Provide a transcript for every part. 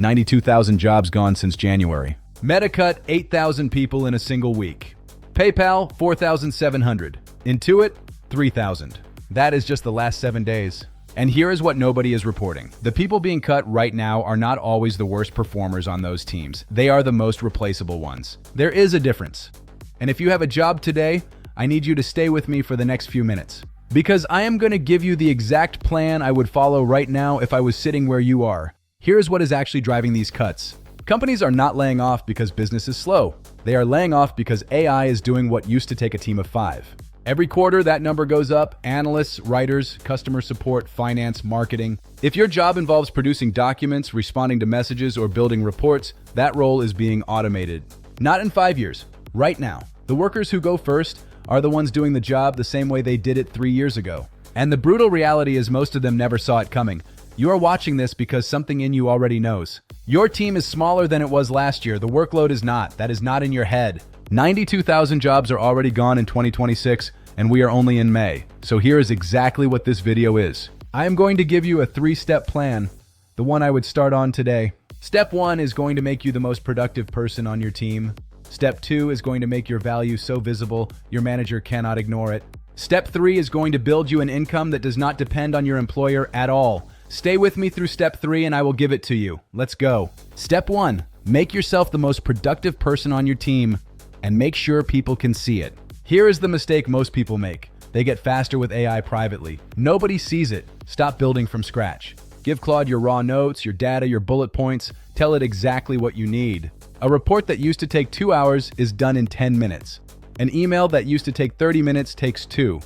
92,000 jobs gone since January. Meta cut 8,000 people in a single week. PayPal, 4,700. Intuit, 3,000. That is just the last 7 days. And here is what nobody is reporting. The people being cut right now are not always the worst performers on those teams. They are the most replaceable ones. There is a difference. And if you have a job today, I need you to stay with me for the next few minutes. Because I am going to give you the exact plan I would follow right now if I was sitting where you are. Here's what is actually driving these cuts. Companies are not laying off because business is slow. They are laying off because AI is doing what used to take a team of 5. Every quarter, that number goes up. Analysts, writers, customer support, finance, marketing. If your job involves producing documents, responding to messages, or building reports, that role is being automated. Not in 5 years, right now. The workers who go first are the ones doing the job the same way they did it 3 years ago. And the brutal reality is most of them never saw it coming. You are watching this because something in you already knows. Your team is smaller than it was last year. The workload is not. That is not in your head. 92,000 jobs are already gone in 2026, and we are only in May. So here is exactly what this video is. I am going to give you a 3-step plan, the one I would start on today. Step 1 is going to make you the most productive person on your team. Step 2 is going to make your value so visible, your manager cannot ignore it. Step 3 is going to build you an income that does not depend on your employer at all. Stay with me through step 3 and I will give it to you. Let's go. Step 1, make yourself the most productive person on your team and make sure people can see it. Here is the mistake most people make. They get faster with AI privately. Nobody sees it. Stop building from scratch. Give Claude your raw notes, your data, your bullet points. Tell it exactly what you need. A report that used to take 2 hours is done in 10 minutes. An email that used to take 30 minutes takes 2.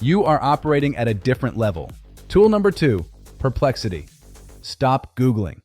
You are operating at a different level. Tool number 2, Perplexity. Stop Googling.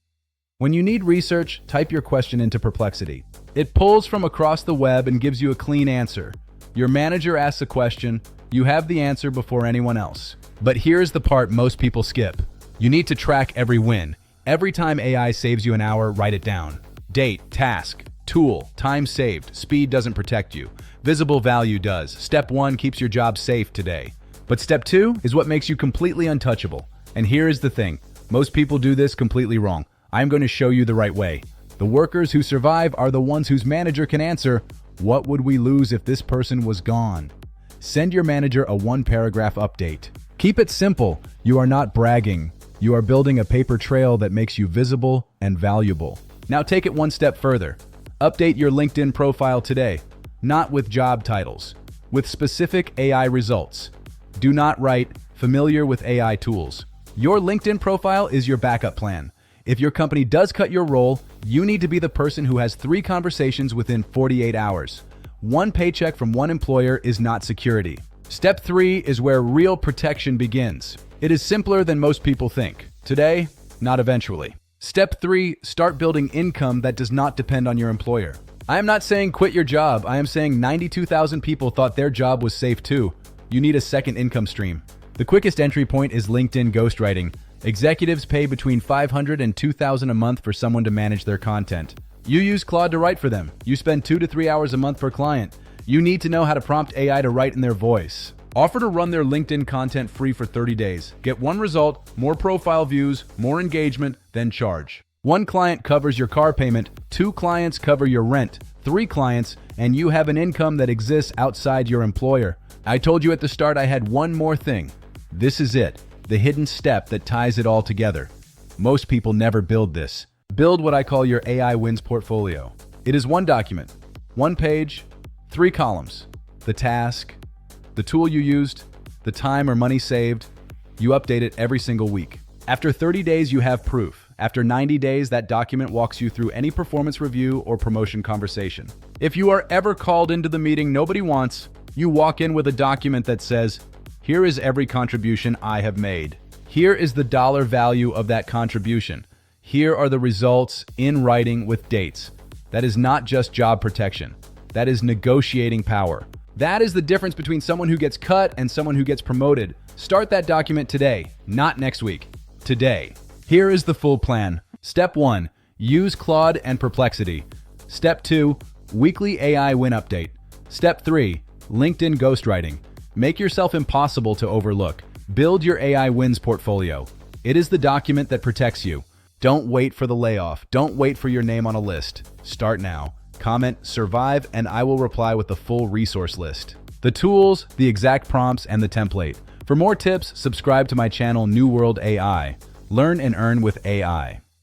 When you need research, type your question into Perplexity. It pulls from across the web and gives you a clean answer. Your manager asks a question, you have the answer before anyone else. But here's the part most people skip. You need to track every win. Every time AI saves you an hour, write it down. Date, task, tool, time saved. Speed doesn't protect you. Visible value does. Step 1 keeps your job safe today. But step 2 is what makes you completely untouchable. And here is the thing. Most people do this completely wrong. I'm going to show you the right way. The workers who survive are the ones whose manager can answer, what would we lose if this person was gone? Send your manager a 1-paragraph update. Keep it simple. You are not bragging. You are building a paper trail that makes you visible and valuable. Now take it one step further. Update your LinkedIn profile today, not with job titles, with specific AI results. Do not write familiar with AI tools. Your LinkedIn profile is your backup plan. If your company does cut your role, you need to be the person who has 3 conversations within 48 hours. 1 paycheck from 1 employer is not security. Step 3 is where real protection begins. It is simpler than most people think. Today, not eventually. Step 3, start building income that does not depend on your employer. I am not saying quit your job. I am saying 92,000 people thought their job was safe too. You need a second income stream. The quickest entry point is LinkedIn ghostwriting. Executives pay between $500 and $2,000 a month for someone to manage their content. You use Claude to write for them. You spend 2 to 3 hours a month per client. You need to know how to prompt AI to write in their voice. Offer to run their LinkedIn content free for 30 days. Get 1 result, more profile views, more engagement, then charge. 1 client covers your car payment, 2 clients cover your rent, 3 clients, and you have an income that exists outside your employer. I told you at the start I had one more thing. This is it. The hidden step that ties it all together. Most people never build this. Build what I call your AI wins portfolio. It is 1 document, 1 page, 3 columns. The task, the tool you used, the time or money saved. You update it every single week. After 30 days, you have proof. After 90 days, that document walks you through any performance review or promotion conversation. If you are ever called into the meeting nobody wants, you walk in with a document that says, here is every contribution I have made. Here is the dollar value of that contribution. Here are the results in writing with dates. That is not just job protection. That is negotiating power. That is the difference between someone who gets cut and someone who gets promoted. Start that document today, not next week. Today. Here is the full plan. Step 1, use Claude and Perplexity. Step 2, weekly AI win update. Step 3, LinkedIn ghostwriting. Make yourself impossible to overlook. Build your AI wins portfolio. It is the document that protects you. Don't wait for the layoff. Don't wait for your name on a list. Start now. Comment "survive" and I will reply with the full resource list. The tools, the exact prompts, and the template. For more tips, subscribe to my channel New World AI. Learn and earn with AI.